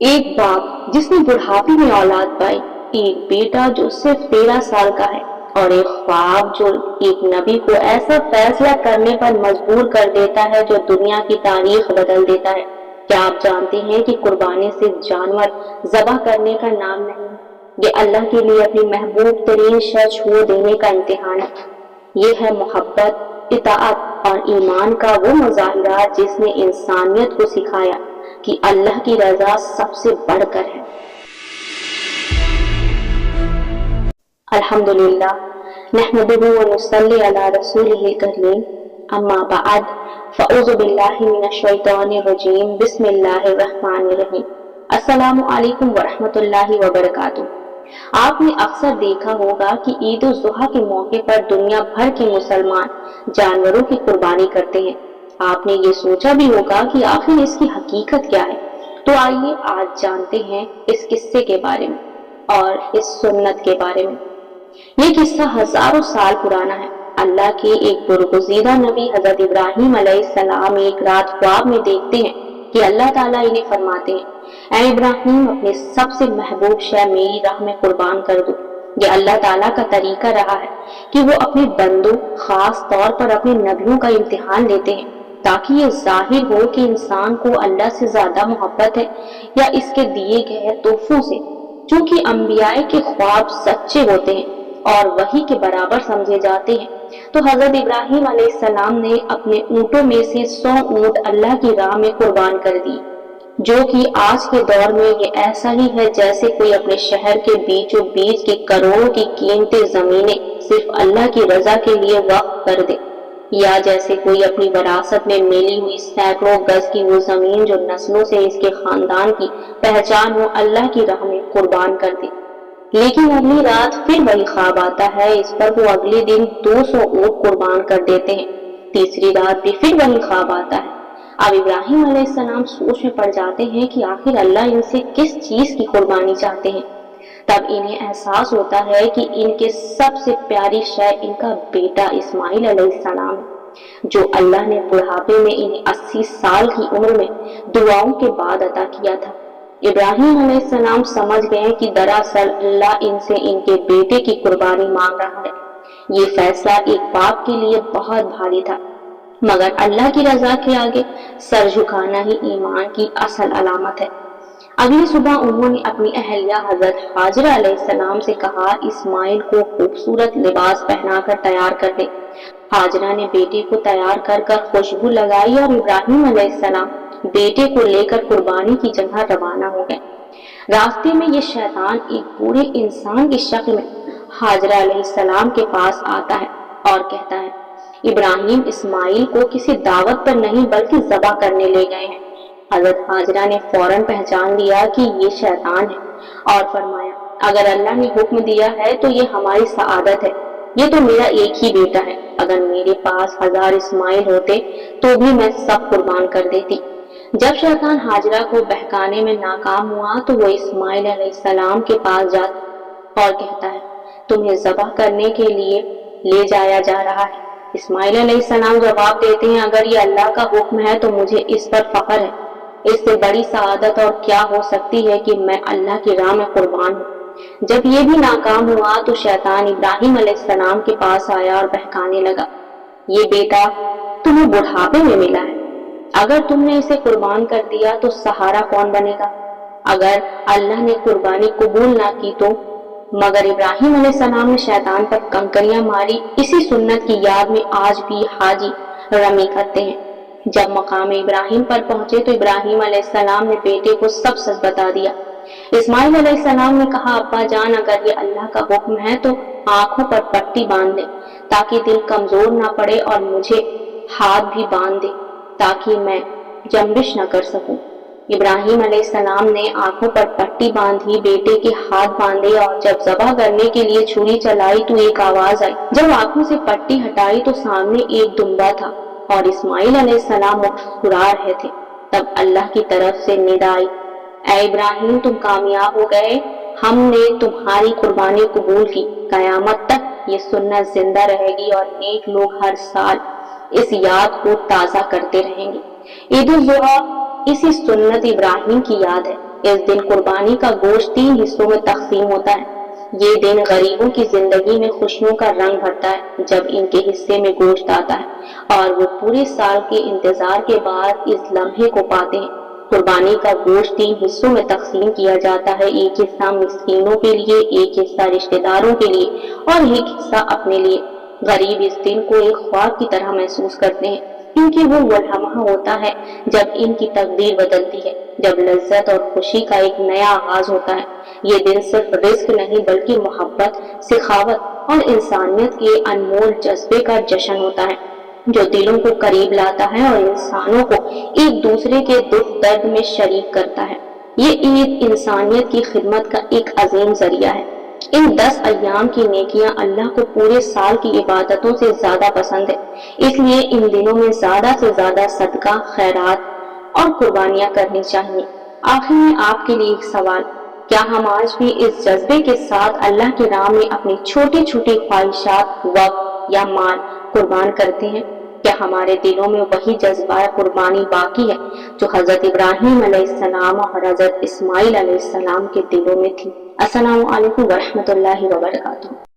एक बाप जिसने बुढ़ापे में औलाद पाई, एक बेटा जो सिर्फ 13 साल का है, और एक ख्वाब जो एक नबी को ऐसा फैसला करने पर मजबूर कर देता है जो दुनिया की तारीख बदल देता है। क्या आप जानते हैं कि कुर्बानी सिर्फ जानवर ज़बह करने का नाम नहीं, ये अल्लाह के लिए अपनी महबूब तरीन शय छोड़ देने का इम्तिहान है। ये है मोहब्बत, इताअत और ईमान का वो मुजाहिरा जिसने इंसानियत को सिखाया कि अल्लाह की रजा सबसे बढ़कर है। अल्हम्दुलिल्लाह नहमदुहु व नुसल्ली अला रसूलिहिल करीम, अम्मा बअद, फ़अऊज़ु बिल्लाहि मिनश शैतानिर रजीम, बिस्मिल्लाहिर रहमानिर रहीम। अस्सलामु अलैकुम व रहमतुल्लाहि व बरकातुहू। आपने अक्सर देखा होगा कि ईद उल जुहा के मौके पर दुनिया भर के मुसलमान जानवरों की कुर्बानी करते हैं। आपने ये सोचा भी होगा कि आखिर इसकी हकीकत क्या है। तो आइए आज जानते हैं इस किस्से के बारे में और इस सुन्नत के बारे में। ये किस्सा हजारों साल पुराना है। अल्लाह के एक बरगुज़ीदा नबी हजरत इब्राहीम अलैहिस्सलाम एक रात ख्वाब में देखते हैं कि अल्लाह ताला इन्हें फरमाते हैं, ऐ इब्राहीम, अपने सबसे महबूब शय मेरी राह में कुर्बान कर दो। ये अल्लाह ताला का तरीका रहा है कि वो अपने बंदों, खास तौर पर अपने नबियों का इम्तिहान लेते हैं ताकि ये जाहिर हो कि इंसान को अल्लाह से ज्यादा मोहब्बत है या इसके दिए गए तोहफों से। चूंकि अंबियाए के ख्वाब सच्चे होते हैं और वही के बराबर समझे जाते हैं, तो हजरत इब्राहीम अलैहिस्सलाम ने अपने ऊँटों में से 100 ऊँट अल्लाह की राह में कुर्बान कर दिए, जो कि आज के दौर में ये ऐसा ही है जैसे कोई अपने शहर के बीचों बीच की करोड़ों की कीमती जमीनें सिर्फ अल्लाह की रजा के लिए वक्फ कर दे, या जैसे कोई अपनी विरासत में मिली हुई सैकड़ों गज की वो जमीन जो नस्लों से इसके खानदान की पहचान हो अल्लाह की राह में कुर्बान कर दे। लेकिन अगली रात फिर वही ख्वाब आता है। इस पर वो अगले दिन 200 ऊँट कुर्बान कर देते हैं। तीसरी रात भी फिर वही ख्वाब आता है। अब इब्राहीम अलैहिस्सलाम सोच में पड़ जाते हैं कि आखिर अल्लाह इनसे किस चीज की कुर्बानी चाहते हैं। तब इन्हें एहसास होता है कि इनके सबसे प्यारी शय इनका बेटा इस्माइल अलैहिस्सलाम है, जो अल्लाह ने बुढ़ापे में इन्हें 80 साल की उम्र में दुआओं के बाद अता किया था। इब्राहीम अलैहिस्सलाम समझ गए कि दरअसल अल्लाह इनसे इनके बेटे की कुर्बानी मांग रहा है। ये फैसला एक बाप के लिए बहुत भारी था, मगर अल्लाह की रजा के आगे सर झुकाना ही ईमान की असल अलामत है। अगली सुबह उन्होंने अपनी अहलिया हजरत हाजरा अलैहिस्सलाम से कहा, इस्माइल को खूबसूरत लिबास पहनाकर तैयार कर दे। हाजरा ने बेटे को तैयार कर कर खुशबू लगाई और इब्राहीम अलैहिस्सलाम बेटे को लेकर कुर्बानी की जगह रवाना हो गए। रास्ते में ये शैतान एक बूढ़े इंसान की शक्ल में हाजरा अलैहिस्सलाम के पास आता है और कहता है, इब्राहीम इस्माइल को किसी दावत पर नहीं बल्कि ज़बह करने ले गए हैं। हजरत हाजरा ने फौरन पहचान लिया कि ये शैतान है और फरमाया, अगर अल्लाह ने हुक्म दिया है तो ये हमारी सआदत है। ये तो मेरा एक ही बेटा है। अगर मेरे पास 1000 इस्माइल होते तो भी मैं सब कुर्बान कर देती। जब शैतान हाजरा को बहकाने में नाकाम हुआ तो वो इस्माइल अलैहिस्सलाम के पास जाता और कहता है, तुम्हें ज़बह करने के लिए ले जाया जा रहा है। इस्माइल अलैहिस्सलाम जवाब देते हैं, अगर ये अल्लाह का हुक्म है तो मुझे इस पर फख्र है। इससे बड़ी सआदत और क्या हो सकती है कि मैं अल्लाह की राह में कुर्बान हूँ। जब ये भी नाकाम हुआ तो शैतान इब्राहीम अलैहिस्सलाम के पास आया और बहकाने लगा, ये बेटा तुम्हें बुढ़ापे में मिला है, अगर तुमने इसे कुर्बान कर दिया तो सहारा कौन बनेगा? अगर अल्लाह ने कुर्बानी कबूल ना की तो? मगर इब्राहीम अलैहिस्सलाम ने शैतान पर कंकरियां मारी। इसी सुन्नत की याद में आज भी हाजी रमी करते हैं। जब मकाम इब्राहीम पर पहुंचे तो इब्राहीम अलैहिस्सलाम ने बेटे को सब सच बता दिया। इस्माइल अलैहिस्सलाम ने कहा, अब्बा जान, अगर ये अल्लाह का हुक्म है तो आंखों पर पट्टी बांध दे ताकि दिल कमजोर ना पड़े, और मुझे हाथ भी बांध दे ताकि मैं जंबिश न कर सकूं। इब्राहीम अलैहिस्सलाम ने आंखों पर पट्टी बांधी, बेटे के हाथ बांधे और जब ज़बह करने के लिए छुरी चलाई तो एक आवाज आई। जब आंखों से पट्टी हटाई तो सामने एक दुम्बा था और इस्माइल अलैहिस्सलाम मुस्कुरा रहे थे। तब अल्लाह की तरफ से निदा आई, ऐ इब्राहीम, तुम कामयाब हो गए, हमने तुम्हारी कुर्बानी कबूल की। कयामत तक ये सुन्नत जिंदा रहेगी और नेक लोग हर साल इस याद को ताज़ा करते रहेंगे। ईद उल जुहा इसी सुन्नत इब्राहीम की याद है। اس دن قربانی کا گوشت 3 حصوں میں تقسیم ہوتا ہے۔ یہ دن غریبوں کی زندگی میں خوشیوں کا رنگ بھرتا ہے جب ان کے حصے میں گوشت آتا ہے اور وہ پورے سال کے انتظار کے بعد اس لمحے کو پاتے ہیں۔ قربانی کا گوشت 3 حصوں میں تقسیم کیا جاتا ہے، ایک حصہ مسکینوں کے لیے، ایک حصہ رشتہ داروں کے لیے اور ایک حصہ اپنے لیے۔ غریب اس دن کو ایک خواب کی طرح محسوس کرتے ہیں کیونکہ وہ لمحہ ہوتا ہے جب ان کی تقدیر بدلتی ہے، جب لذت اور خوشی کا ایک نیا آغاز ہوتا ہے۔ یہ دن صرف رزق نہیں بلکہ محبت، سخاوت اور انسانیت کے انمول جذبے کا جشن ہوتا ہے جو دلوں کو قریب لاتا ہے اور انسانوں کو ایک دوسرے کے دکھ درد میں شریک کرتا ہے۔ یہ عید انسانیت کی خدمت کا ایک عظیم ذریعہ ہے۔ ان 10 ایام کی نیکیاں اللہ کو پورے سال کی عبادتوں سے زیادہ پسند ہے، اس لیے ان دنوں میں زیادہ سے زیادہ صدقہ، خیرات اور قربانیاں کرنی چاہیے۔ آخر میں آپ کے لیے ایک سوال، کیا ہم آج بھی اس جذبے کے ساتھ اللہ کی راہ میں اپنی چھوٹی چھوٹی خواہشات، وقت یا مال قربان کرتے ہیں؟ کیا ہمارے دلوں میں وہی جذبہ قربانی باقی ہے جو حضرت ابراہیم علیہ السلام اور حضرت اسماعیل علیہ السلام کے دلوں میں تھی؟ السلام علیکم ورحمۃ اللہ وبرکاتہ۔